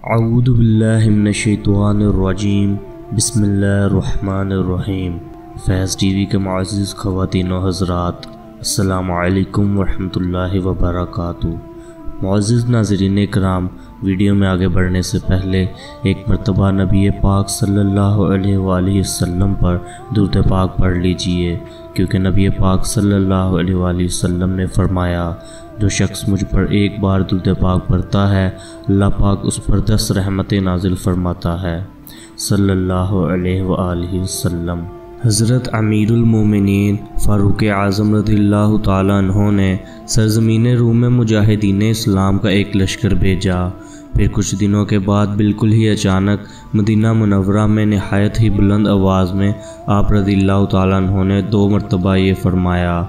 اعوذ باللہ من الشیطان الرجیم بسم اللہ الرحمن الرحیم۔ فیض ٹی وی کے معزز خواتین و حضرات، السلام علیکم ورحمۃ اللہ وبرکاتہ۔ معزز ناظرین کرام، ویڈیو میں آگے بڑھنے سے پہلے ایک مرتبہ نبی پاک صلی اللہ علیہ وآلہ وسلم پر درود پاک پڑھ لیجئے، کیونکہ نبی پاک صلی اللہ علیہ وآلہ وسلم نے فرمایا، جو شخص مجھ پر ایک بار درود پاک پڑھتا ہے، اللہ پاک اس پر 10 رحمتیں نازل فرماتا ہے، صلی اللہ علیہ وآلہ وسلم۔ حضرت امیر المومنین فاروق اعظم رضی اللہ تعالیٰ عنہ نے سرزمین روم میں مجاہدین اسلام کا ایک لشکر بھیجا۔ پھر کچھ دنوں کے بعد بالکل ہی اچانک مدینہ منورہ میں نہایت ہی بلند آواز میں آپ رضی اللہ تعالیٰ عنہ نے 2 مرتبہ یہ فرمایا،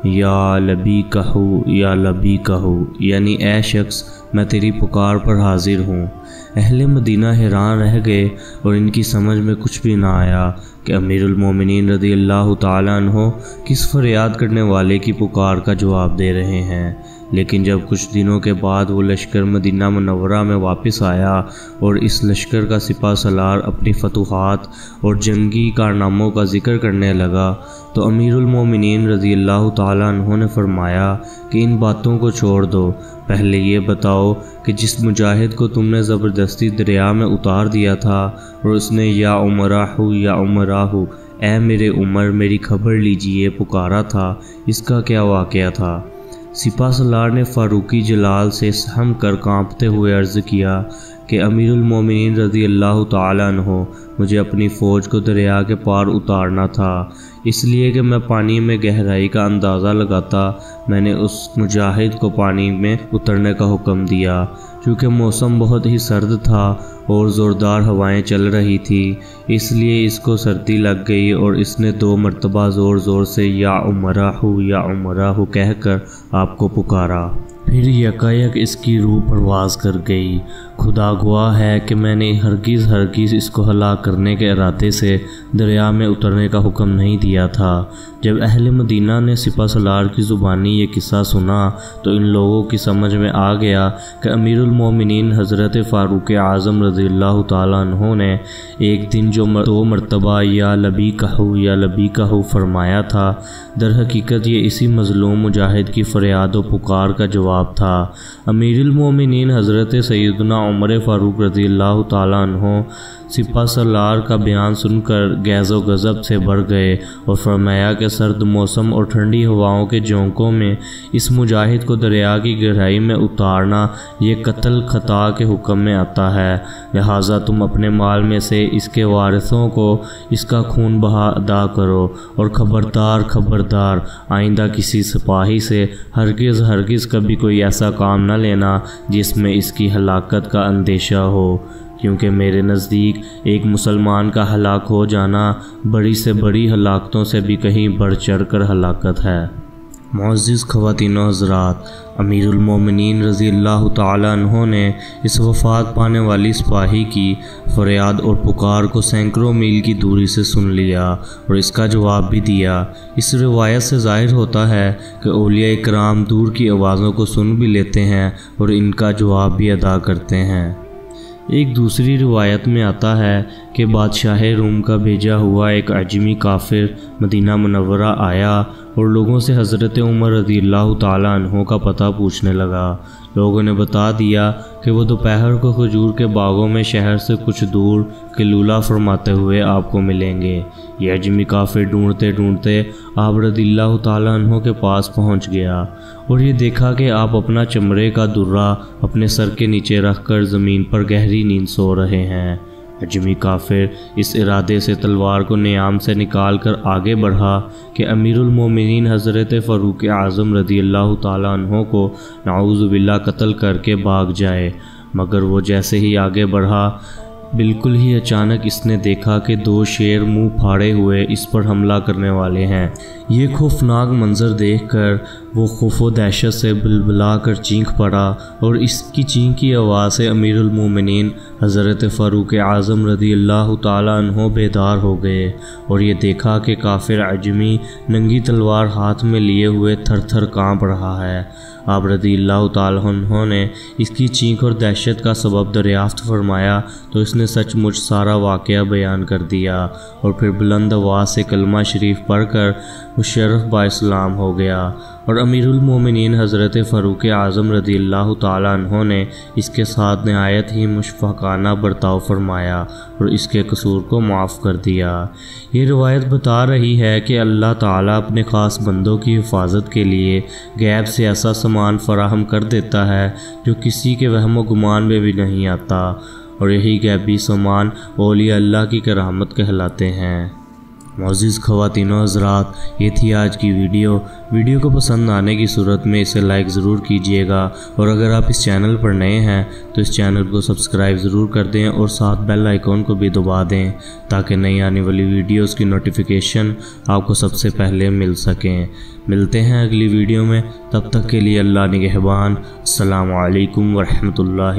یا لبی کہو یا لبی کہو، یعنی اے شخص میں تیری پکار پر حاضر ہوں۔ اہل مدینہ حیران رہ گئے اور ان کی سمجھ میں کچھ بھی نہ آیا کہ امیر المومنین رضی اللہ تعالیٰ عنہ کس فریاد کرنے والے کی پکار کا جواب دے رہے ہیں۔ لیکن جب کچھ دنوں کے بعد وہ لشکر مدینہ منورہ میں واپس آیا اور اس لشکر کا سپہ سالار اپنی فتوحات اور جنگی کارناموں کا ذکر کرنے لگا تو امیر المومنین رضی اللہ تعالیٰ عنہ نے فرمایا کہ ان باتوں کو چھوڑ دو، پہلے یہ بتاؤ کہ جس مجاہد کو تم نے زبردستی دریا میں اتار دیا تھا اور اس نے یا عمراہ یا عمراہ، اے میرے عمر میری خبر لیجئے پکارا تھا، اس کا کیا واقعہ تھا؟ سپہ سالار نے فاروقی جلال سے سہم کر کانپتے ہوئے عرض کیا کہ امیر المومنین رضی اللہ تعالیٰ عنہ، مجھے اپنی فوج کو دریا کے پار اتارنا تھا، اس لیے کہ میں پانی میں گہرائی کا اندازہ لگاتا میں نے اس مجاہد کو پانی میں اترنے کا حکم دیا۔ چونکہ موسم بہت ہی سرد تھا اور زوردار ہوائیں چل رہی تھی، اس لیے اس کو سردی لگ گئی اور اس نے 2 مرتبہ زور زور سے یا عمراہ کہہ کر آپ کو پکارا۔ پھر یکایک اس کی روح پرواز کر گئی۔ خدا گواہ ہے کہ میں نے ہرگز اس کو ہلاک کرنے کے ارادے سے دریا میں اترنے کا حکم نہیں دیا تھا۔ جب اہل مدینہ نے سپہ سالار کی زبانی یہ قصہ سنا تو ان لوگوں کی سمجھ میں آ گیا کہ امیر المومنین حضرت فاروق اعظم رضی اللہ تعالیٰ عنہ نے ایک دن جو 2 مرتبہ یا لبی کہو فرمایا تھا، در حقیقت یہ اسی مظلوم مجاہد کی فریاد و پکار کا جواب تھا۔ امیر المومنین حضرت سیدنا عمر فاروق رضی اللہ تعالیٰ عنہ سپہ سالار کا بیان سن کر غیظ و غضب سے بھر گئے اور فرمایا کہ سرد موسم اور ٹھنڈی ہواؤں کے جھونکوں میں اس مجاہد کو دریا کی گہرائی میں اتارنا یہ قتل خطا کے حکم میں آتا ہے، لہٰذا تم اپنے مال میں سے اس کے وارثوں کو اس کا خون بہا ادا کرو، اور خبردار آئندہ کسی سپاہی سے ہرگز کبھی کوئی ایسا کام نہ لینا جس میں اس کی ہلاکت کا اندیشہ ہو، کیونکہ میرے نزدیک ایک مسلمان کا ہلاک ہو جانا بڑی سے بڑی ہلاکتوں سے بھی کہیں بڑھ چڑھ کر ہلاکت ہے۔ معزز خواتین و حضرات، امیر المومنین رضی اللہ تعالیٰ عنہ نے اس وفات پانے والی سپاہی کی فریاد اور پکار کو سینکڑوں میل کی دوری سے سن لیا اور اس کا جواب بھی دیا۔ اس روایت سے ظاہر ہوتا ہے کہ اولیاء کرام دور کی آوازوں کو سن بھی لیتے ہیں اور ان کا جواب بھی ادا کرتے ہیں۔ ایک دوسری روایت میں آتا ہے کہ بادشاہ روم کا بھیجا ہوا ایک عجمی کافر مدینہ منورہ آیا اور لوگوں سے حضرت عمر رضی اللہ تعالیٰ عنہ کا پتہ پوچھنے لگا۔ لوگوں نے بتا دیا کہ وہ دوپہر کو کھجور کے باغوں میں شہر سے کچھ دور قیلولہ فرماتے ہوئے آپ کو ملیں گے۔ یہ عجمی کافر ڈھونڈتے آپ رضی اللہ تعالیٰ عنہ کے پاس پہنچ گیا اور یہ دیکھا کہ آپ اپنا چمڑے کا درہ اپنے سر کے نیچے رکھ کر زمین پر گہری نیند سو رہے ہیں۔ عجمی کافر اس ارادے سے تلوار کو نیام سے نکال کر آگے بڑھا کہ امیر المومنین حضرت فاروق اعظم رضی اللہ تعالیٰ عنہ کو نعوذ باللہ قتل کر کے بھاگ جائے، مگر وہ جیسے ہی آگے بڑھا بالکل ہی اچانک اس نے دیکھا کہ 2 شیر منہ پھاڑے ہوئے اس پر حملہ کرنے والے ہیں۔ یہ خوفناک منظر دیکھ کر وہ خوف و دہشت سے بلبلا کر چینخ پڑا اور اس کی چینخ کی آواز سے امیر المومنین حضرت فاروق اعظم رضی اللہ تعالیٰ عنہ بیدار ہو گئے اور یہ دیکھا کہ کافر عجمی ننگی تلوار ہاتھ میں لیے ہوئے تھر تھر کانپ رہا ہے۔ آپ رضی اللہ تعالیٰ عنہ نے اس کی چینخ اور دہشت کا سبب دریافت فرمایا تو اس نے سچ مچ سارا واقعہ بیان کر دیا اور پھر بلند آواز سے کلمہ شریف پڑھ کر مشرف با اسلام ہو گیا، اور امیر المومنین حضرت فاروق اعظم رضی اللہ تعالیٰ عنہ نے اس کے ساتھ نہایت ہی مشفقانہ برتاؤ فرمایا اور اس کے قصور کو معاف کر دیا۔ یہ روایت بتا رہی ہے کہ اللہ تعالیٰ اپنے خاص بندوں کی حفاظت کے لیے غیب سے ایسا سامان فراہم کر دیتا ہے جو کسی کے وہم و گمان میں بھی نہیں آتا، اور یہی غیبی سامان اولیاء اللہ کی کرامت کہلاتے ہیں۔ معزز خواتین و حضرات، یہ تھی آج کی ویڈیو کو پسند آنے کی صورت میں اسے لائک ضرور کیجئے گا، اور اگر آپ اس چینل پر نئے ہیں تو اس چینل کو سبسکرائب ضرور کر دیں اور ساتھ بیل آئیکن کو بھی دبا دیں تاکہ نئی آنے والی ویڈیوز کی نوٹیفیکیشن آپ کو سب سے پہلے مل سکیں۔ ملتے ہیں اگلی ویڈیو میں، تب تک کے لیے اللہ نگہبان۔ السلام علیکم ورحمۃ اللہ۔